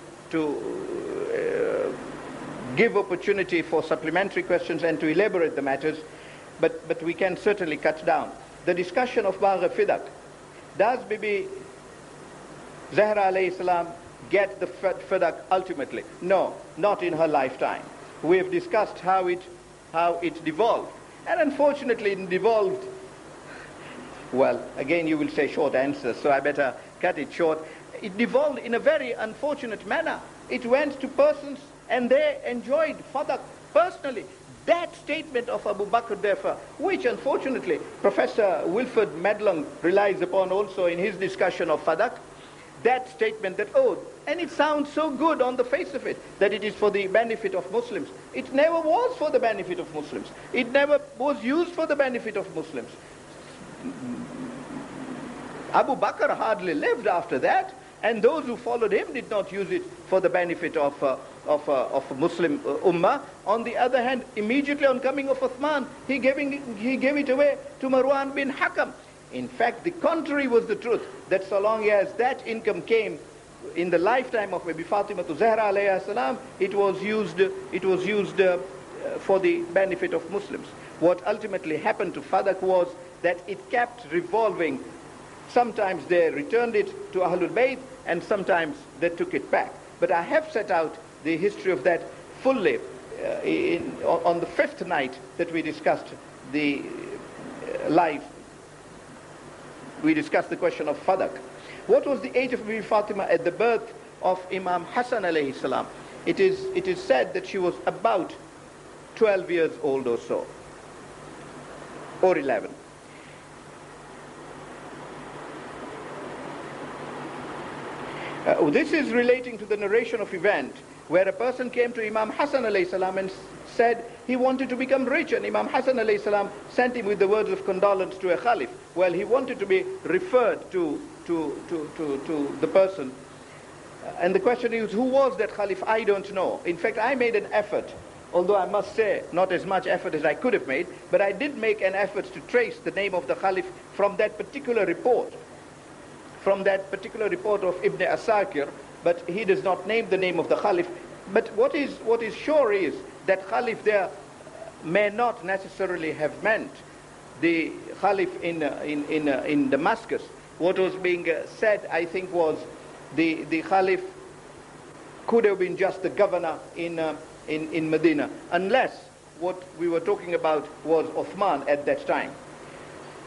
give opportunity for supplementary questions and to elaborate the matters, but we can certainly cut down. The discussion of Bagh Fidak. Does Bibi Zahra alayhi salam get the Fidak ultimately? No, not in her lifetime. We have discussed how it devolved. And unfortunately it devolved, well, again you will say short answers, so I better cut it short. It devolved in a very unfortunate manner. It went to persons and they enjoyed Fadak personally. That statement of Abu Bakr, therefore, which unfortunately Professor Wilfred Medlong relies upon also in his discussion of Fadak, that statement that, oh, and it sounds so good on the face of it, that it is for the benefit of Muslims. It never was for the benefit of Muslims. It never was used for the benefit of Muslims. Abu Bakr hardly lived after that, and those who followed him did not use it for the benefit of Muslim Ummah. On the other hand, immediately on coming of Uthman, he gave it away to Marwan bin Hakam. In fact, the contrary was the truth, that so long as that income came in the lifetime of Bibi Fatema to Zahra alayhi salam, it was used for the benefit of Muslims. What ultimately happened to Fadak was that it kept revolving. Sometimes they returned it to Ahlul Bayt, and sometimes they took it back. But I have set out the history of that fully on the fifth night that we discussed the life. We discussed the question of Fadak. What was the age of Bibi Fatima at the birth of Imam Hassan alayhi salam? It is said that she was about 12 years old or so, or 11. This is relating to the narration of event where a person came to Imam Hassan alayhi salam and said he wanted to become rich, and Imam Hassan alayhi salam sent him with the words of condolence to a Khalif. Well, he wanted to be referred to the person. And the question is, who was that Khalif? I don't know. In fact, I made an effort, although I must say not as much effort as I could have made, but I did make an effort to trace the name of the Khalif from that particular report. From that particular report of Ibn Asakir, but he does not name the name of the Khalif. But what is sure is that Khalif there may not necessarily have meant the Khalif in Damascus. What was being said, I think, was the Khalif could have been just the governor in Medina, unless what we were talking about was Uthman at that time.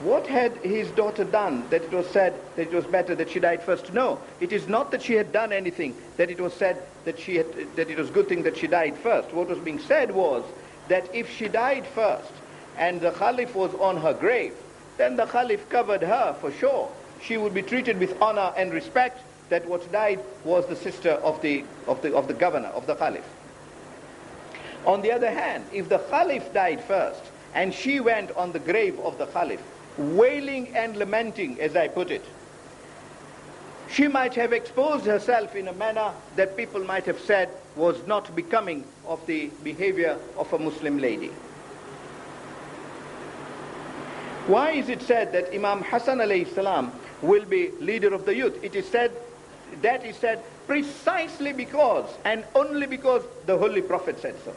What had his daughter done that it was said that it was better that she died first? No, it is not that she had done anything that it was said that it was a good thing that she died first. What was being said was that if she died first and the Khalif was on her grave, then the Khalif covered her for sure. She would be treated with honor and respect, that what died was the sister of the governor, of the Khalif. On the other hand, if the Khalif died first and she went on the grave of the Khalif, wailing and lamenting, as I put it, she might have exposed herself in a manner that people might have said was not becoming of the behavior of a Muslim lady. Why is it said that Imam Hassan alayhi salam will be leader of the youth? It is said precisely because, and only because, the Holy Prophet said so.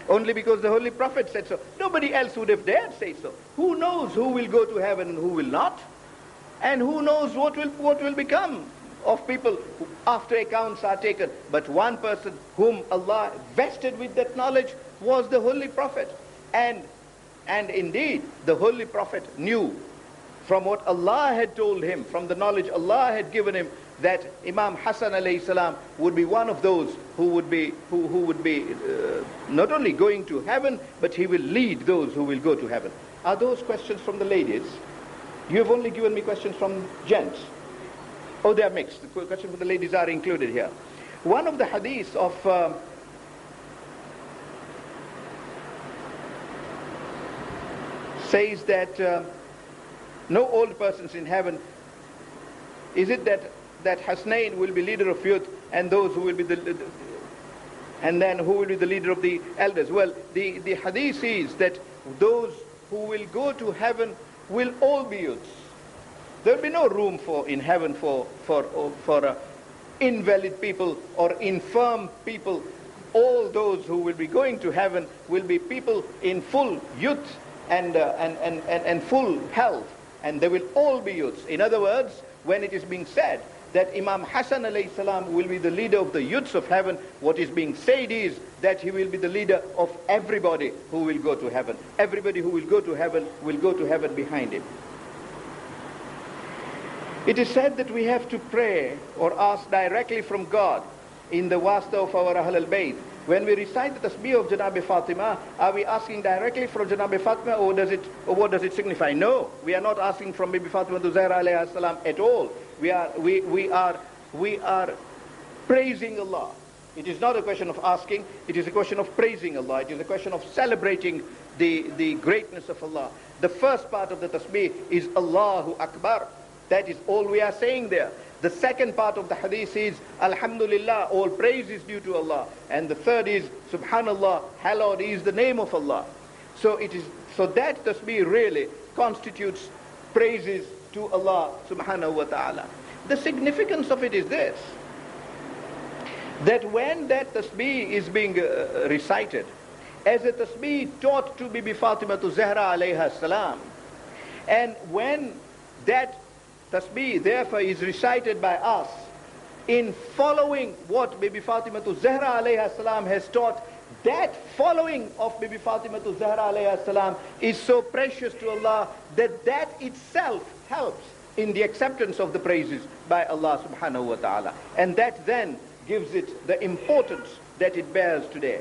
Only because the Holy Prophet said so. Nobody else would have dared say so. Who knows who will go to heaven and who will not? And who knows what will become of people after accounts are taken? But one person whom Allah vested with that knowledge was the Holy Prophet. And indeed, the Holy Prophet knew from what Allah had told him, from the knowledge Allah had given him, that Imam Hassan alayhi salam would be one of those who would be not only going to heaven, but he will lead those who will go to heaven. Are those questions from the ladies? You have only given me questions from gents. Oh, they are mixed. The questions from the ladies are included here. One of the hadiths of says that no old persons in heaven. Is it that Hasnain will be leader of youth, and those who will be and then who will be the leader of the elders? Well, the hadith says that those who will go to heaven will all be youths. There will be no room in heaven for invalid people or infirm people. All those who will be going to heaven will be people in full youth and full health, and they will all be youths. In other words, when it is being said that Imam Hassan alayhi salam will be the leader of the youths of heaven, what is being said is that he will be the leader of everybody who will go to heaven. Everybody who will go to heaven behind him. It is said that we have to pray or ask directly from God in the wasta of our Ahl al-Bayt, When we recite the tasbih of Janabi Fatima, are we asking directly from Janabi Fatima, or what does it signify? No, we are not asking from Bibi Fatima to Zahra alayhi salam at all. We are praising Allah. It is not a question of asking, it is a question of praising Allah. It is a question of celebrating the greatness of Allah. The first part of the tasbih is Allahu Akbar. That is all we are saying there. The second part of the hadith is Alhamdulillah, all praise is due to Allah. And the third is Subhanallah, hallowed is the name of Allah. So that tasbih really constitutes praises to Allah subhanahu wa ta'ala. The significance of it is this, that when that tasbih is being recited, as a tasbih taught to Bibi Fatima to Zahra alayha salam, and when that tasbih therefore is recited by us in following what Bibi Fatima to Zahra alayha salam has taught, that following of Bibi Fatima to Zahra alayha salam is so precious to Allah that itself helps in the acceptance of the praises by Allah subhanahu wa ta'ala. And that then gives it the importance that it bears today.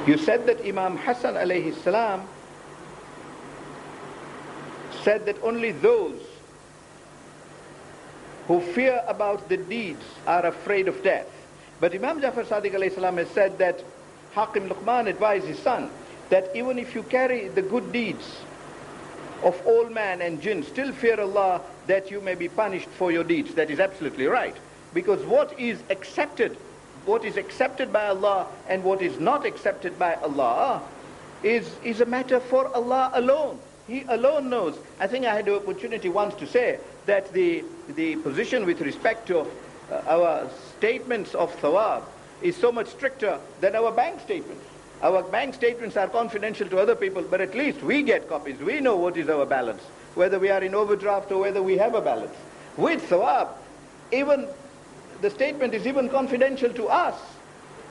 You said that Imam Hassan alayhi salam said that only those who fear about the deeds are afraid of death. But Imam Jafar Sadiq alayhi salam has said that Hakim Luqman advised his son that even if you carry the good deeds of all man and jinn, still fear Allah that you may be punished for your deeds. That is absolutely right. Because what is accepted by Allah and what is not accepted by Allah is a matter for Allah alone. He alone knows. I think I had the opportunity once to say that the position with respect to our statements of thawab is so much stricter than our bank statements. Our bank statements are confidential to other people, but at least we get copies. We know what is our balance, whether we are in overdraft or whether we have a balance. With thawab, even the statement is even confidential to us.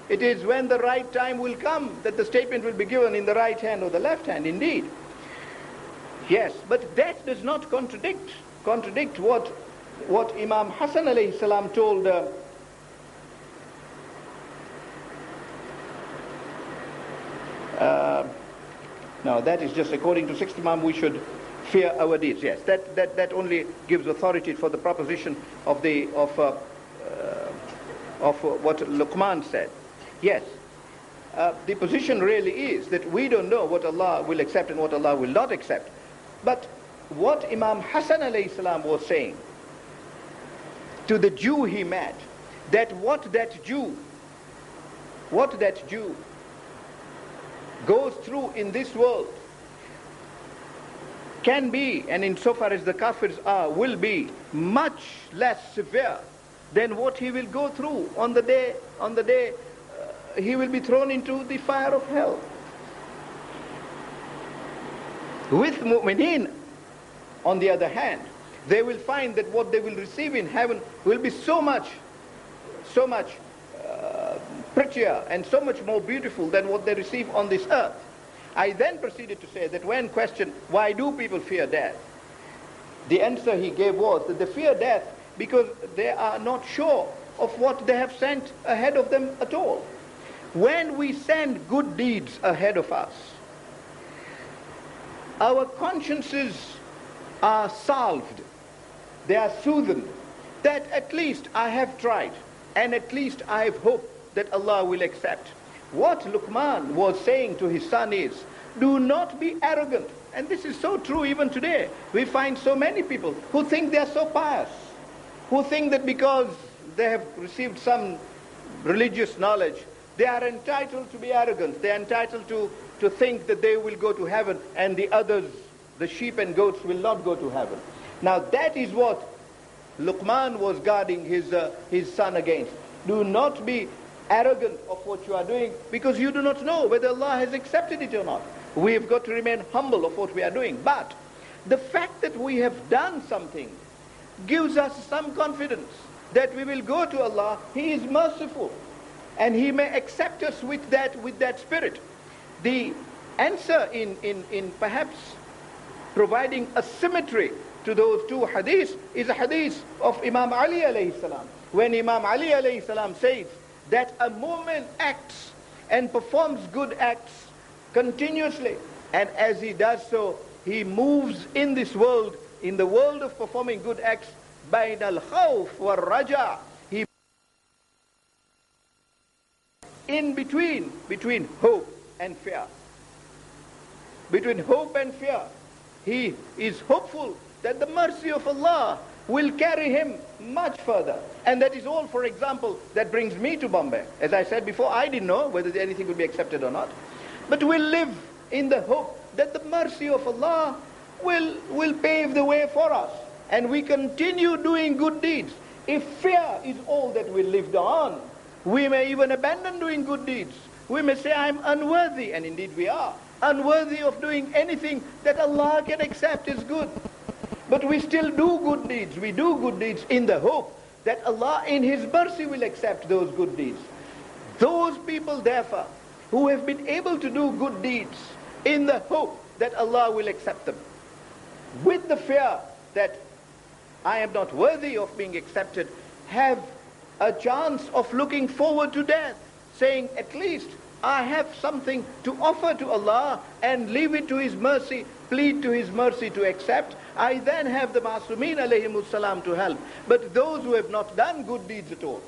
It is when the right time will come that the statement will be given in the right hand or the left hand, indeed. Yes, but that does not contradict what Imam Hassan alayhi salam told no, that is just according to sixth Imam, we should fear our deeds. Yes, that only gives authority for the proposition of what Luqman said. Yes, the position really is that we don't know what Allah will accept and what Allah will not accept. But what Imam Hassan alayhi salam was saying to the Jew he met, that what that Jew goes through in this world can be, and insofar as the kafirs are, will be much less severe than what he will go through on the day he will be thrown into the fire of hell. With mu'mineen, on the other hand, they will find that what they will receive in heaven will be so much prettier and so much more beautiful than what they receive on this earth. I then proceeded to say that when questioned, why do people fear death? The answer he gave was that they fear death because they are not sure of what they have sent ahead of them at all. When we send good deeds ahead of us, our consciences are salved, they are soothed, that at least I have tried, and at least I have hoped that Allah will accept. What Luqman was saying to his son is, do not be arrogant. And this is so true even today. We find so many people who think they are so pious, who think that because they have received some religious knowledge, they are entitled to be arrogant. They are entitled to think that they will go to heaven and the others, the sheep and goats, will not go to heaven. Now that is what Luqman was guarding his son against. Do not be arrogant of what you are doing, because you do not know whether Allah has accepted it or not. We have got to remain humble of what we are doing. But the fact that we have done something gives us some confidence that we will go to Allah. He is merciful and He may accept us with that spirit. The answer in perhaps providing a symmetry to those two hadiths is a hadith of Imam Ali alayhi salam. When Imam Ali alayhi salam says that a mu'min acts and performs good acts continuously, and as he does so, he moves in this world, in the world of performing good acts, bain al-khawf wal-raja, he in between hope and fear. Between hope and fear, he is hopeful that the mercy of Allah will carry him much further. And that is all, for example, that brings me to Bombay. As I said before, I didn't know whether anything would be accepted or not. But we'll live in the hope that the mercy of Allah will pave the way for us. And we continue doing good deeds. If fear is all that we lived on, we may even abandon doing good deeds. We may say, I'm unworthy, and indeed we are. Unworthy of doing anything that Allah can accept is good. But we still do good deeds. We do good deeds in the hope that Allah in His mercy will accept those good deeds. Those people, therefore, who have been able to do good deeds in the hope that Allah will accept them, with the fear that I am not worthy of being accepted, have a chance of looking forward to death, saying, at least I have something to offer to Allah and leave it to His mercy, plead to His mercy to accept. I then have the Masumin alayhimus salam to help. But those who have not done good deeds at all,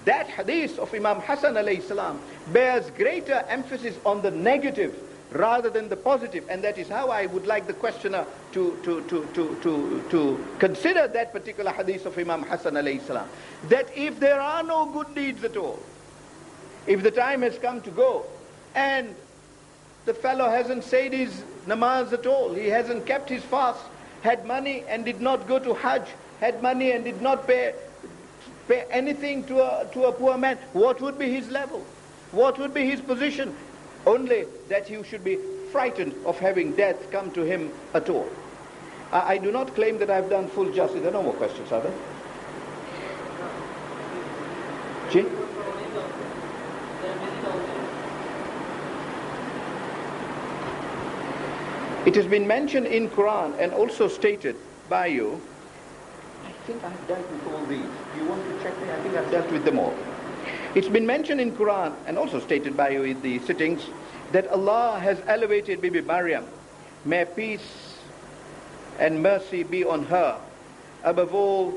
that hadith of Imam Hassan alayhi salam bears greater emphasis on the negative rather than the positive. And that is how I would like the questioner to consider that particular hadith of Imam Hassan alayhi salam. That if there are no good deeds at all, if the time has come to go, and the fellow hasn't said his namaz at all, he hasn't kept his fast, had money and did not go to Hajj, had money and did not pay anything to a poor man, what would be his level? What would be his position? Only that he should be frightened of having death come to him at all. I do not claim that I've done full justice. There are no more questions, are there? Ji? It has been mentioned in Quran and also stated by you. I think I've dealt with all these. Do you want to check me? I think I've dealt with them all. It's been mentioned in Quran and also stated by you in the sittings that Allah has elevated Bibi Maryam, may peace and mercy be on her, above all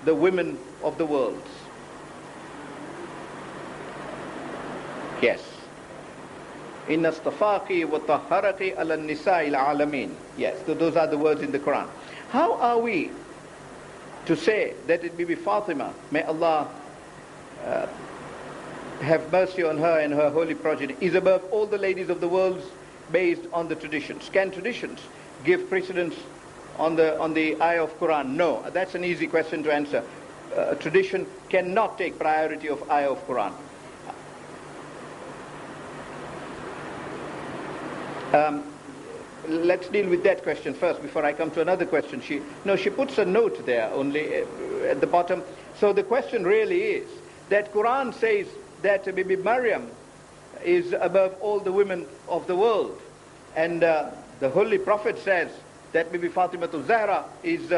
the women of the world. Yes. Inna astafaqi wa tahharaki ala nisa'il alamin. Yes, so those are the words in the Quran. How are we to say that it Bibi Fatima, may Allah have mercy on her and her holy progeny, is above all the ladies of the world based on the traditions? Can traditions give precedence on the ayah of Quran? No, that's an easy question to answer. Tradition cannot take priority of ayah of Quran. Let's deal with that question first before I come to another question. She puts a note there only at the bottom. So the question really is that Quran says that Bibi Maryam is above all the women of the world. And the Holy Prophet says that Bibi Fatima Zahra is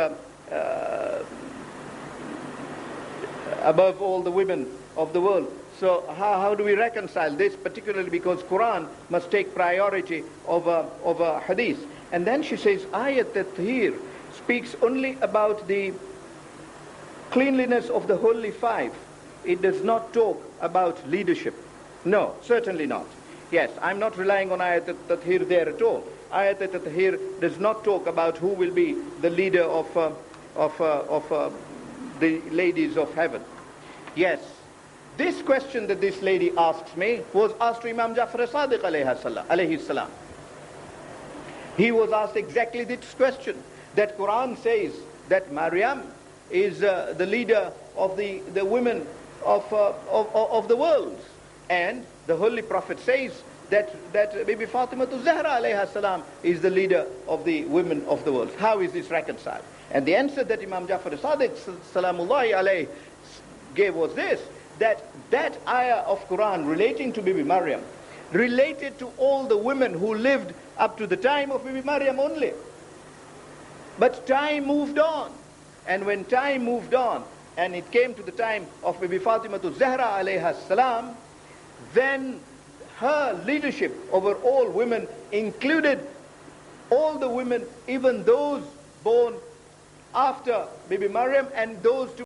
above all the women of the world. So how do we reconcile this, particularly because Quran must take priority over hadith? And then she says, Ayat Tathir speaks only about the cleanliness of the holy five. It does not talk about leadership. No, certainly not. Yes, I'm not relying on Ayat Tathir there at all. Ayat Tathir does not talk about who will be the leader of the ladies of heaven. Yes. This question that this lady asks me was asked to Imam Jafar Sadiq alayhi salam. He was asked exactly this question, that Quran says that Maryam is the leader of the women of the world, and the Holy Prophet says that Bibi Fatima Zahra alayha salam is the leader of the women of the world. How is this reconciled? And the answer that Imam Jafar Sadiq salamullahi alayhi gave was this, that ayah of Quran relating to Bibi Maryam, related to all the women who lived up to the time of Bibi Maryam only. But time moved on. And when time moved on, and it came to the time of Bibi Fatema to Zahra alayha salam, then her leadership over all women included all the women, even those born after Bibi Maryam and those to